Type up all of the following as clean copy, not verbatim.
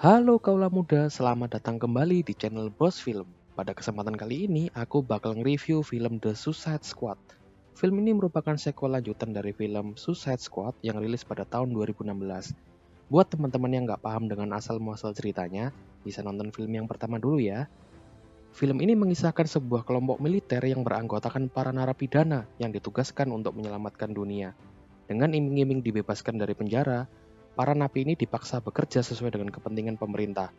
Halo kaula muda, selamat datang kembali di channel Bos Film. Pada kesempatan kali ini, aku bakal nge-review film The Suicide Squad. Film ini merupakan sequel lanjutan dari film Suicide Squad yang rilis pada tahun 2016. Buat teman-teman yang nggak paham dengan asal-muasal ceritanya, bisa nonton film yang pertama dulu ya. Film ini mengisahkan sebuah kelompok militer yang beranggotakan para narapidana yang ditugaskan untuk menyelamatkan dunia. Dengan iming-iming dibebaskan dari penjara, para napi ini dipaksa bekerja sesuai dengan kepentingan pemerintah.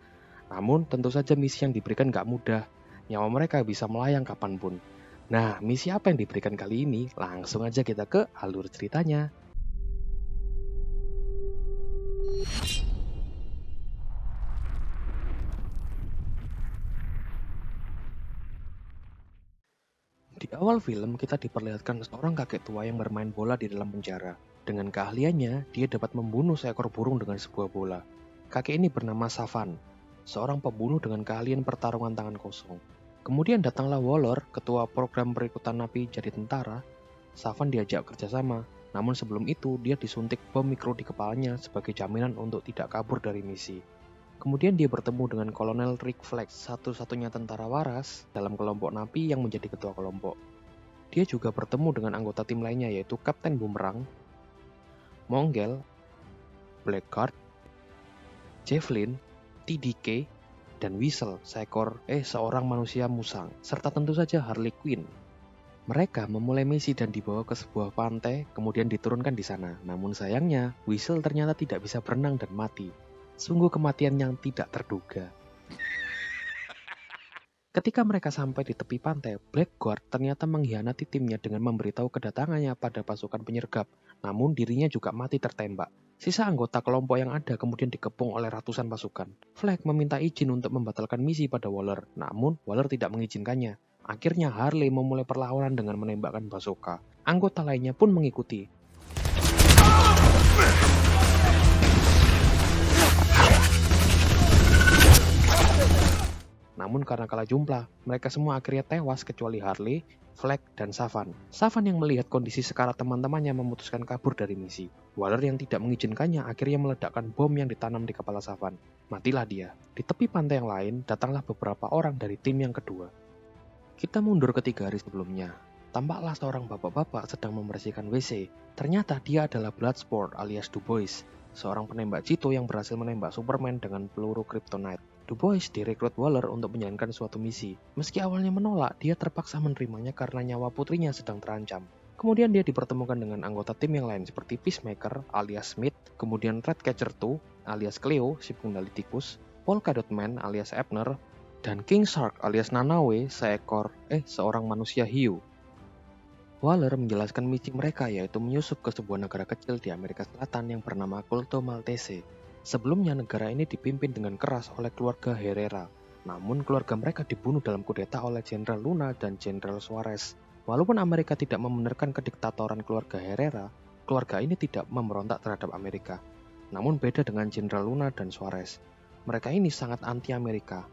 Namun, tentu saja misi yang diberikan gak mudah. Nyawa mereka bisa melayang kapanpun. Nah, misi apa yang diberikan kali ini? Langsung aja kita ke alur ceritanya. Di awal film, kita diperlihatkan seorang kakek tua yang bermain bola di dalam penjara. Dengan keahliannya, dia dapat membunuh seekor burung dengan sebuah bola. Kakek ini bernama Savan, seorang pembunuh dengan keahlian pertarungan tangan kosong. Kemudian datanglah Waller, ketua program perikutan napi jadi tentara. Savan diajak kerjasama, namun sebelum itu dia disuntik bom mikro di kepalanya sebagai jaminan untuk tidak kabur dari misi. Kemudian dia bertemu dengan Kolonel Rick Flag, satu-satunya tentara waras dalam kelompok napi yang menjadi ketua kelompok. Dia juga bertemu dengan anggota tim lainnya yaitu Kapten Boomerang, Monggel, Blackguard, Javelin, TDK, dan Whistle, seorang manusia musang, serta tentu saja Harley Quinn. Mereka memulai misi dan dibawa ke sebuah pantai, kemudian diturunkan di sana. Namun sayangnya, Whistle ternyata tidak bisa berenang dan mati. Sungguh kematian yang tidak terduga. Ketika mereka sampai di tepi pantai, Blackguard ternyata mengkhianati timnya dengan memberitahu kedatangannya pada pasukan penyergap, namun dirinya juga mati tertembak. Sisa anggota kelompok yang ada kemudian dikepung oleh ratusan pasukan. Flag meminta izin untuk membatalkan misi pada Waller, namun Waller tidak mengizinkannya. Akhirnya Harley memulai perlawanan dengan menembakkan bazooka. Anggota lainnya pun mengikuti. Namun karena kalah jumlah, mereka semua akhirnya tewas kecuali Harley, Flag, dan Savan. Savan yang melihat kondisi sekarat teman-temannya memutuskan kabur dari misi. Waller yang tidak mengizinkannya akhirnya meledakkan bom yang ditanam di kepala Savan. Matilah dia. Di tepi pantai yang lain, datanglah beberapa orang dari tim yang kedua. Kita mundur ke 3 hari sebelumnya. Tampaklah seorang bapak-bapak sedang membersihkan WC. Ternyata dia adalah Bloodsport alias Du Bois, seorang penembak jitu yang berhasil menembak Superman dengan peluru kryptonite. Du Bois direkrut Waller untuk menjalankan suatu misi. Meski awalnya menolak, dia terpaksa menerimanya karena nyawa putrinya sedang terancam. Kemudian dia dipertemukan dengan anggota tim yang lain seperti Peacemaker alias Smith, kemudian Ratcatcher 2 alias Cleo, si pengendali tikus, Polka Dot Man alias Abner, dan King Shark alias Nanaue, seorang manusia hiu. Waller menjelaskan misi mereka yaitu menyusup ke sebuah negara kecil di Amerika Selatan yang bernama Culto Maltese. Sebelumnya negara ini dipimpin dengan keras oleh keluarga Herrera, namun keluarga mereka dibunuh dalam kudeta oleh Jenderal Luna dan Jenderal Suarez. Walaupun Amerika tidak membenarkan kediktatoran keluarga Herrera, keluarga ini tidak memberontak terhadap Amerika. Namun beda dengan Jenderal Luna dan Suarez. Mereka ini sangat anti-Amerika.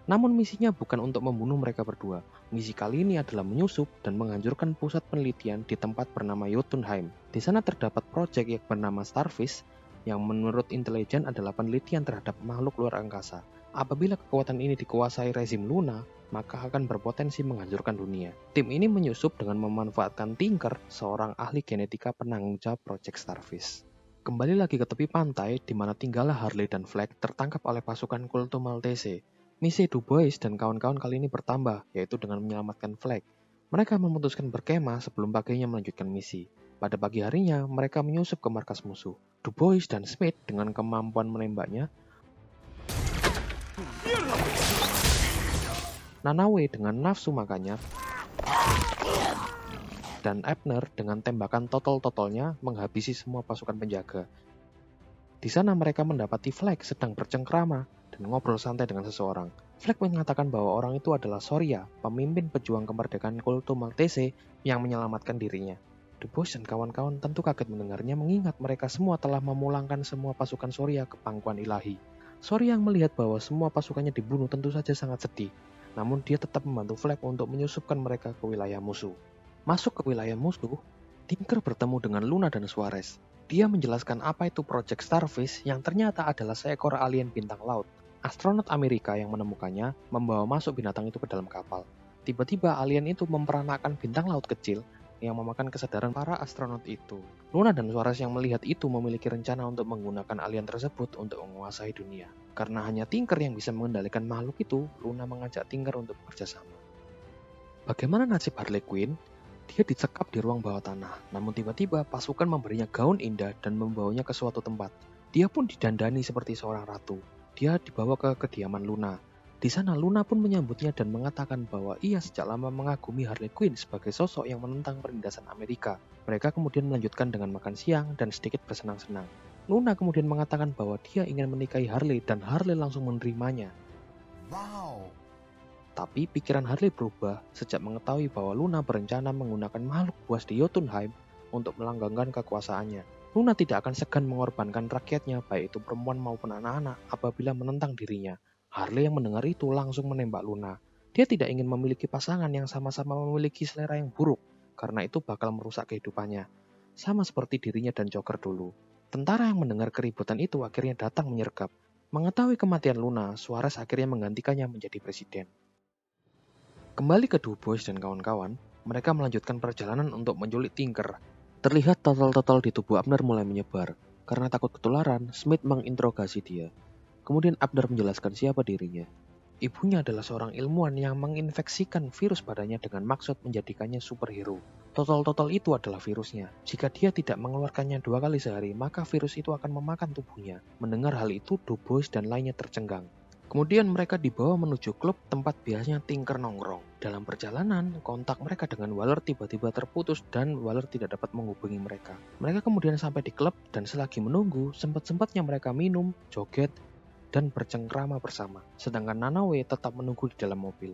Namun misinya bukan untuk membunuh mereka berdua. Misi kali ini adalah menyusup dan menghancurkan pusat penelitian di tempat bernama Jotunheim. Di sana terdapat proyek yang bernama Starfish yang menurut intelijen adalah penelitian terhadap makhluk luar angkasa. Apabila kekuatan ini dikuasai rezim Luna, maka akan berpotensi menghancurkan dunia. Tim ini menyusup dengan memanfaatkan Tinker, seorang ahli genetika penanggung jawab proyek Starfish. Kembali lagi ke tepi pantai, di mana tinggallah Harley dan Flag tertangkap oleh pasukan Culto Maltese. Misi Du Bois dan kawan-kawan kali ini bertambah, yaitu dengan menyelamatkan Flag. Mereka memutuskan berkemah sebelum paginya melanjutkan misi. Pada pagi harinya, mereka menyusup ke markas musuh. Du Bois dan Smith dengan kemampuan menembaknya, Nanaue dengan nafsu makannya, dan Abner dengan tembakan totol-totolnya menghabisi semua pasukan penjaga. Di sana mereka mendapati Flag sedang bercengkrama dan ngobrol santai dengan seseorang. Flag mengatakan bahwa orang itu adalah Soria, pemimpin pejuang kemerdekaan Culto Maltese yang menyelamatkan dirinya. Du Bois dan kawan-kawan tentu kaget mendengarnya mengingat mereka semua telah memulangkan semua pasukan Soria ke pangkuan ilahi. Soria yang melihat bahwa semua pasukannya dibunuh tentu saja sangat sedih. Namun dia tetap membantu Flag untuk menyusupkan mereka ke wilayah musuh. Masuk ke wilayah musuh, Tinker bertemu dengan Luna dan Suarez. Dia menjelaskan apa itu Project Starfish yang ternyata adalah seekor alien bintang laut. Astronot Amerika yang menemukannya membawa masuk binatang itu ke dalam kapal. Tiba-tiba alien itu memperanakkan bintang laut kecil yang memakan kesadaran para astronot itu. Luna dan Suarez yang melihat itu memiliki rencana untuk menggunakan alien tersebut untuk menguasai dunia. Karena hanya Tinker yang bisa mengendalikan makhluk itu, Luna mengajak Tinker untuk bekerja sama. Bagaimana nasib Harley Quinn? Dia dicekap di ruang bawah tanah, namun tiba-tiba pasukan memberinya gaun indah dan membawanya ke suatu tempat. Dia pun didandani seperti seorang ratu. Dia dibawa ke kediaman Luna. Di sana Luna pun menyambutnya dan mengatakan bahwa ia sejak lama mengagumi Harley Quinn sebagai sosok yang menentang penindasan Amerika. Mereka kemudian melanjutkan dengan makan siang dan sedikit bersenang-senang. Luna kemudian mengatakan bahwa dia ingin menikahi Harley dan Harley langsung menerimanya. Wow. Tapi pikiran Harley berubah sejak mengetahui bahwa Luna berencana menggunakan makhluk buas di Jotunheim untuk melanggengkan kekuasaannya. Luna tidak akan segan mengorbankan rakyatnya, baik itu perempuan maupun anak-anak, apabila menentang dirinya. Harley yang mendengar itu langsung menembak Luna. Dia tidak ingin memiliki pasangan yang sama-sama memiliki selera yang buruk, karena itu bakal merusak kehidupannya. Sama seperti dirinya dan Joker dulu. Tentara yang mendengar keributan itu akhirnya datang menyergap. Mengetahui kematian Luna, Suarez akhirnya menggantikannya menjadi presiden. Kembali ke Du Bois dan kawan-kawan, mereka melanjutkan perjalanan untuk menculik Tinker. Terlihat total-total di tubuh Abner mulai menyebar. Karena takut ketularan, Smith menginterogasi dia. Kemudian Abner menjelaskan siapa dirinya. Ibunya adalah seorang ilmuwan yang menginfeksikan virus badannya dengan maksud menjadikannya superhero. Total-total itu adalah virusnya. Jika dia tidak mengeluarkannya 2 kali sehari, maka virus itu akan memakan tubuhnya. Mendengar hal itu, Du Bois dan lainnya tercengang. Kemudian mereka dibawa menuju klub tempat biasanya Tinker nongkrong. Dalam perjalanan, kontak mereka dengan Waller tiba-tiba terputus dan Waller tidak dapat menghubungi mereka. Mereka kemudian sampai di klub dan selagi menunggu, sempat-sempatnya mereka minum, joget, dan bercengkrama bersama. Sedangkan Nanawe tetap menunggu di dalam mobil.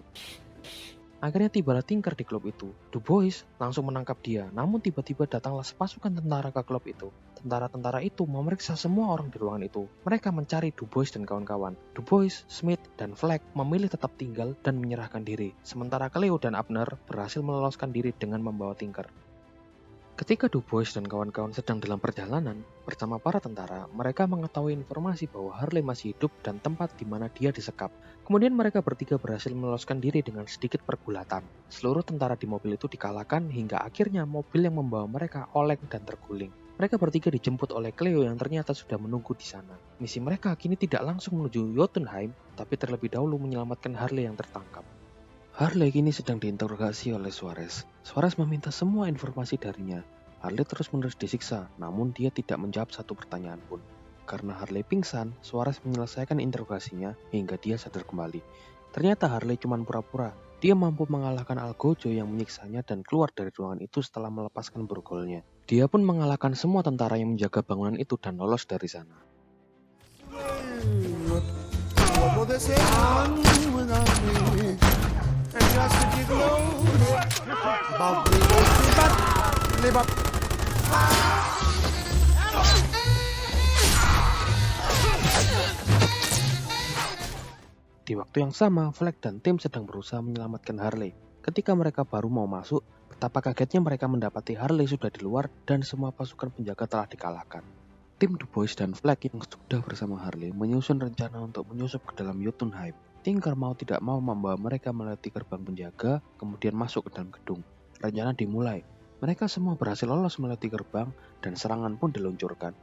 Akhirnya tibalah Tinker di klub itu. Du Bois langsung menangkap dia, namun tiba-tiba datanglah sepasukan tentara ke klub itu. Tentara-tentara itu memeriksa semua orang di ruangan itu. Mereka mencari Du Bois dan kawan-kawan. Du Bois, Smith, dan Fleck memilih tetap tinggal dan menyerahkan diri. Sementara Cleo dan Abner berhasil meloloskan diri dengan membawa Tinker. Ketika Du Bois dan kawan-kawan sedang dalam perjalanan bersama para tentara, mereka mengetahui informasi bahwa Harley masih hidup dan tempat di mana dia disekap. Kemudian mereka bertiga berhasil meloloskan diri dengan sedikit pergulatan. Seluruh tentara di mobil itu dikalahkan hingga akhirnya mobil yang membawa mereka oleng dan terguling. Mereka bertiga dijemput oleh Cleo yang ternyata sudah menunggu di sana. Misi mereka kini tidak langsung menuju Jotunheim, tapi terlebih dahulu menyelamatkan Harley yang tertangkap. Harley kini sedang diinterogasi oleh Suarez. Suarez meminta semua informasi darinya. Harley terus-menerus disiksa, namun dia tidak menjawab satu pertanyaan pun. Karena Harley pingsan, Suarez menyelesaikan interogasinya hingga dia sadar kembali. Ternyata Harley cuma pura-pura. Dia mampu mengalahkan Algojo yang menyiksanya dan keluar dari ruangan itu setelah melepaskan borgolnya. Dia pun mengalahkan semua tentara yang menjaga bangunan itu dan lolos dari sana. Di waktu yang sama, Fleck dan tim sedang berusaha menyelamatkan Harley. Ketika mereka baru mau masuk, betapa kagetnya mereka mendapati Harley sudah di luar dan semua pasukan penjaga telah dikalahkan. Tim Du Bois dan Fleck yang sudah bersama Harley menyusun rencana untuk menyusup ke dalam Jotunheim. Tinker mau tidak mau membawa mereka melewati gerbang penjaga, kemudian masuk ke dalam gedung. Rencana dimulai. Mereka semua berhasil lolos melewati gerbang dan serangan pun diluncurkan.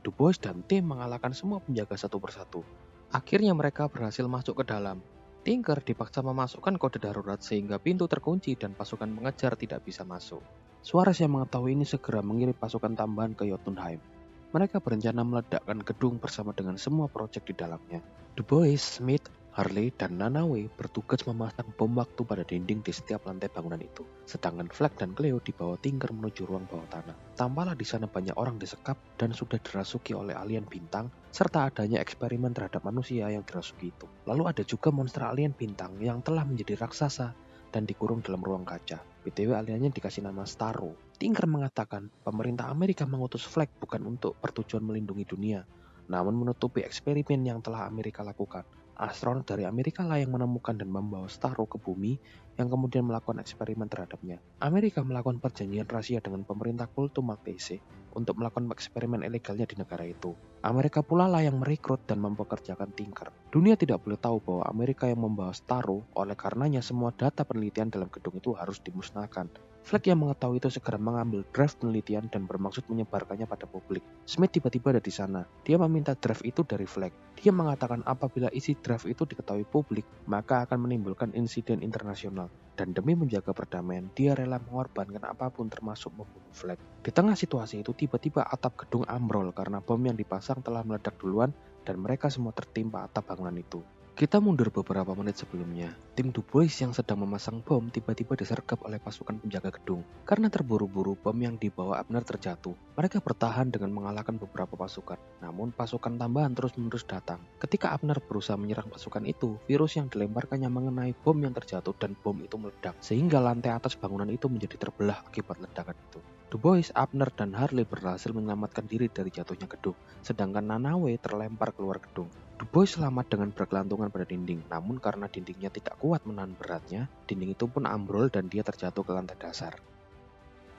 Du Bois dan tim mengalahkan semua penjaga satu persatu. Akhirnya mereka berhasil masuk ke dalam. Tinker dipaksa memasukkan kode darurat sehingga pintu terkunci dan pasukan pengejar tidak bisa masuk. Suarez yang mengetahui ini segera mengirim pasukan tambahan ke Jotunheim. Mereka berencana meledakkan gedung bersama dengan semua proyek di dalamnya. Du Bois, Smith, Harley, dan Nanawe bertugas memasang bom waktu pada dinding di setiap lantai bangunan itu. Sedangkan Fleck dan Cleo dibawa Tinker menuju ruang bawah tanah. Tampaklah di sana banyak orang disekap dan sudah dirasuki oleh alien bintang, serta adanya eksperimen terhadap manusia yang dirasuki itu. Lalu ada juga monster alien bintang yang telah menjadi raksasa dan dikurung dalam ruang kaca. BTW aliennya dikasih nama Starro. Tinker mengatakan pemerintah Amerika mengutus Fleck bukan untuk pertujuan melindungi dunia, namun menutupi eksperimen yang telah Amerika lakukan. Astronot dari Amerika lah yang menemukan dan membawa Starro ke bumi yang kemudian melakukan eksperimen terhadapnya. Amerika melakukan perjanjian rahasia dengan pemerintah Kultu Maltese untuk melakukan eksperimen ilegalnya di negara itu. Amerika pula lah yang merekrut dan mempekerjakan Tinker. Dunia tidak boleh tahu bahwa Amerika yang membawa Starro, oleh karenanya semua data penelitian dalam gedung itu harus dimusnahkan. Fleck yang mengetahui itu segera mengambil draft penelitian dan bermaksud menyebarkannya pada publik. Smith tiba-tiba ada di sana. Dia meminta draft itu dari Fleck. Dia mengatakan apabila isi draft itu diketahui publik, maka akan menimbulkan insiden internasional. Dan demi menjaga perdamaian, dia rela mengorbankan apapun termasuk membunuh Fleck. Di tengah situasi itu, tiba-tiba atap gedung ambrol karena bom yang dipasang telah meledak duluan dan mereka semua tertimpa atap bangunan itu. Kita mundur beberapa menit sebelumnya. Tim Du Bois yang sedang memasang bom tiba-tiba disergap oleh pasukan penjaga gedung. Karena terburu-buru, bom yang dibawa Abner terjatuh. Mereka bertahan dengan mengalahkan beberapa pasukan. Namun pasukan tambahan terus-menerus datang. Ketika Abner berusaha menyerang pasukan itu, virus yang dilemparkannya mengenai bom yang terjatuh dan bom itu meledak. Sehingga lantai atas bangunan itu menjadi terbelah akibat ledakan itu. Du Bois, Abner, dan Harley berhasil menyelamatkan diri dari jatuhnya gedung. Sedangkan Nanawe terlempar keluar gedung. Du Bois selamat dengan bergelantungan pada dinding, namun karena dindingnya tidak kuat menahan beratnya, dinding itu pun ambrol dan dia terjatuh ke lantai dasar.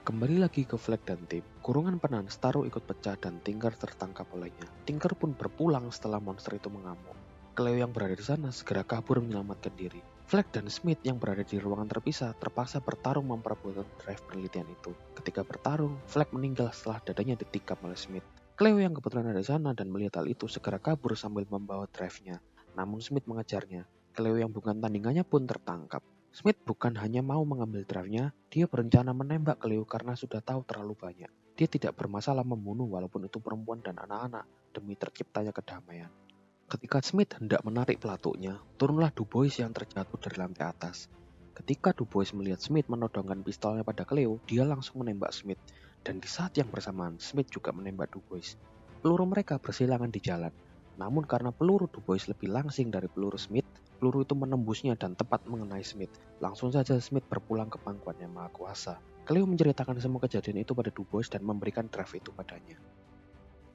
Kembali lagi ke Fleck dan tim. Kurungan penahan Starro ikut pecah dan Tinker tertangkap olehnya. Tinker pun berpulang setelah monster itu mengamuk. Cleo yang berada di sana segera kabur menyelamatkan diri. Fleck dan Smith yang berada di ruangan terpisah terpaksa bertarung memperebutkan drive penelitian itu. Ketika bertarung, Fleck meninggal setelah dadanya ditikam oleh Smith. Cleo yang kebetulan ada di sana dan melihat hal itu segera kabur sambil membawa drive-nya. Namun Smith mengejarnya. Cleo yang bukan tandingannya pun tertangkap. Smith bukan hanya mau mengambil drive-nya, dia berencana menembak Cleo karena sudah tahu terlalu banyak. Dia tidak bermasalah membunuh walaupun itu perempuan dan anak-anak demi terciptanya kedamaian. Ketika Smith hendak menarik pelatuknya, turunlah Du Bois yang terjatuh dari lantai atas. Ketika Du Bois melihat Smith menodongkan pistolnya pada Cleo, dia langsung menembak Smith. Dan di saat yang bersamaan, Smith juga menembak Du Bois. Peluru mereka bersilangan di jalan. Namun karena peluru Du Bois lebih langsing dari peluru Smith, peluru itu menembusnya dan tepat mengenai Smith. Langsung saja Smith berpulang ke pangkuannya Maha Kuasa. Cleo menceritakan semua kejadian itu pada Du Bois dan memberikan draft itu padanya.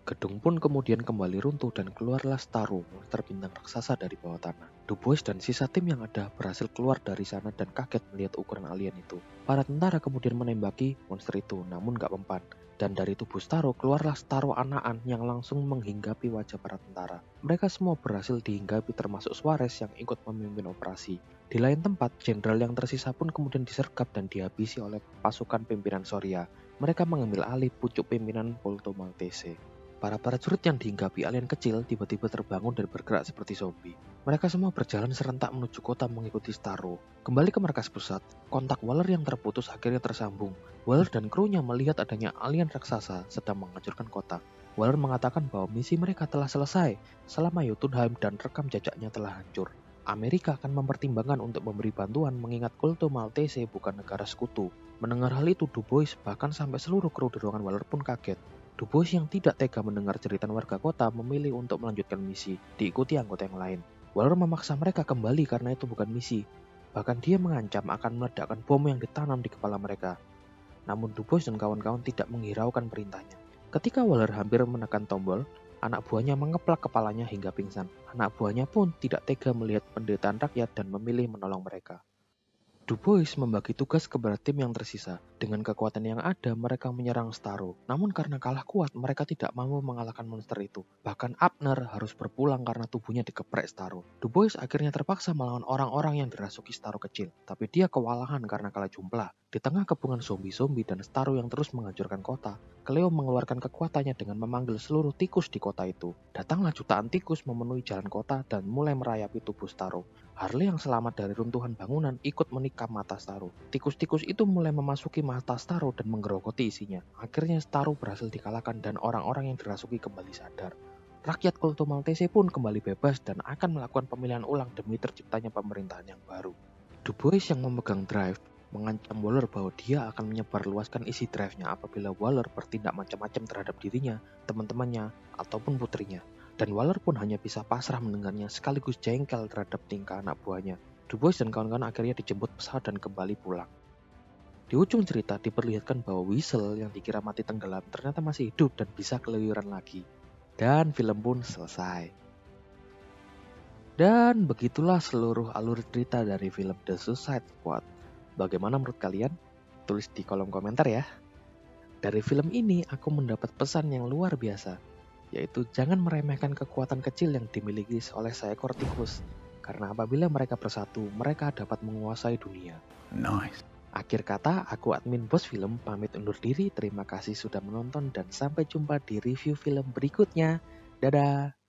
Gedung pun kemudian kembali runtuh dan keluarlah Starro, monster bintang raksasa dari bawah tanah. Du Bois dan sisa tim yang ada berhasil keluar dari sana dan kaget melihat ukuran alien itu. Para tentara kemudian menembaki monster itu, namun gak mempan. Dan dari tubuh Starro keluarlah Starro anakan yang langsung menghinggapi wajah para tentara. Mereka semua berhasil dihinggapi termasuk Suarez yang ikut memimpin operasi. Di lain tempat, jenderal yang tersisa pun kemudian disergap dan dihabisi oleh pasukan pimpinan Soria. Mereka mengambil alih pucuk pimpinan Kultu Maltese. Para prajurit yang dihinggapi alien kecil tiba-tiba terbangun dan bergerak seperti zombie. Mereka semua berjalan serentak menuju kota mengikuti Starro. Kembali ke markas pusat, kontak Waller yang terputus akhirnya tersambung. Waller dan krunya melihat adanya alien raksasa sedang menghancurkan kota. Waller mengatakan bahwa misi mereka telah selesai selama Jotunheim dan rekam jejaknya telah hancur. Amerika akan mempertimbangkan untuk memberi bantuan mengingat Kultu Maltese bukan negara sekutu. Mendengar hal itu, Du Bois bahkan sampai seluruh kru di ruangan Waller pun kaget. Du Bois yang tidak tega mendengar cerita warga kota memilih untuk melanjutkan misi, diikuti anggota yang lain. Waller memaksa mereka kembali karena itu bukan misi. Bahkan dia mengancam akan meledakkan bom yang ditanam di kepala mereka. Namun Du Bois dan kawan-kawan tidak menghiraukan perintahnya. Ketika Waller hampir menekan tombol, anak buahnya mengeplak kepalanya hingga pingsan. Anak buahnya pun tidak tega melihat penderitaan rakyat dan memilih menolong mereka. Du Bois membagi tugas kepada tim yang tersisa. Dengan kekuatan yang ada, mereka menyerang Starro. Namun karena kalah kuat, mereka tidak mau mengalahkan monster itu. Bahkan Abner harus berpulang karena tubuhnya dikeprek Starro. Du Bois akhirnya terpaksa melawan orang-orang yang dirasuki Starro kecil. Tapi dia kewalahan karena kalah jumlah. Di tengah kepungan zombie-zombie dan Starro yang terus menghancurkan kota, Cleo mengeluarkan kekuatannya dengan memanggil seluruh tikus di kota itu. Datanglah jutaan tikus memenuhi jalan kota dan mulai merayapi tubuh Starro. Harley yang selamat dari runtuhan bangunan ikut menikam mata Starro. Tikus-tikus itu mulai memasuki mata Starro dan menggerogoti isinya. Akhirnya Starro berhasil dikalahkan dan orang-orang yang dirasuki kembali sadar. Rakyat Kultu Maltese pun kembali bebas dan akan melakukan pemilihan ulang demi terciptanya pemerintahan yang baru. Du Bois yang memegang drive mengancam Waller bahwa dia akan menyebarluaskan isi drive-nya apabila Waller bertindak macam-macam terhadap dirinya, teman-temannya, ataupun putrinya. Dan Waller pun hanya bisa pasrah mendengarnya sekaligus jengkel terhadap tingkah anak buahnya. Du Bois dan kawan-kawan akhirnya dijemput pesawat dan kembali pulang. Di ujung cerita diperlihatkan bahwa Weasel yang dikira mati tenggelam ternyata masih hidup dan bisa keluyuran lagi. Dan film pun selesai. Dan begitulah seluruh alur cerita dari film The Suicide Squad. Bagaimana menurut kalian? Tulis di kolom komentar ya. Dari film ini aku mendapat pesan yang luar biasa, yaitu jangan meremehkan kekuatan kecil yang dimiliki oleh seekor tikus. Karena apabila mereka bersatu, mereka dapat menguasai dunia. Nice. Akhir kata, aku admin Bos Film pamit undur diri. Terima kasih sudah menonton dan sampai jumpa di review film berikutnya. Dadah!